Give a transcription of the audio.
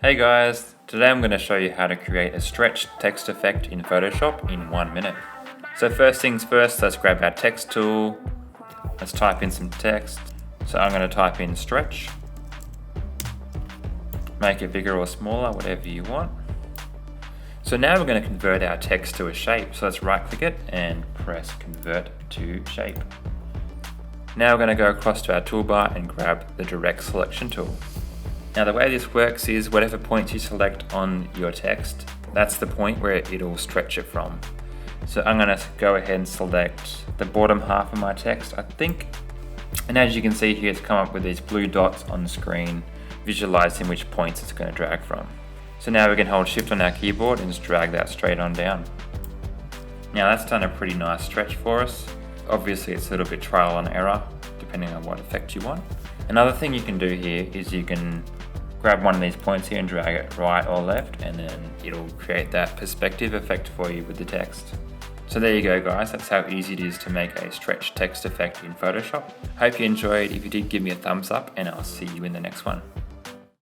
Hey guys, today I'm going to show you how to create a stretched text effect in Photoshop in 1 minute. So first things first, let's grab our text tool, let's type in some text. So I'm going to type in stretch, make it bigger or smaller, whatever you want. So now we're going to convert our text to a shape, so let's right click it and press convert to shape. Now we're going to go across to our toolbar and grab the direct selection tool. Now the way this works is whatever points you select on your text, that's the point where it'll stretch it from. So I'm going to go ahead and select the bottom half of my text, I think. And as you can see here, it's come up with these blue dots on the screen, visualizing which points it's going to drag from. So now we can hold shift on our keyboard and just drag that straight on down. Now that's done a pretty nice stretch for us. Obviously it's a little bit trial and error, depending on what effect you want. Another thing you can do here is you can grab one of these points here and drag it right or left, and then it'll create that perspective effect for you with the text. So there you go guys, that's how easy it is to make a stretched text effect in Photoshop. Hope you enjoyed. If you did, give me a thumbs up and I'll see you in the next one.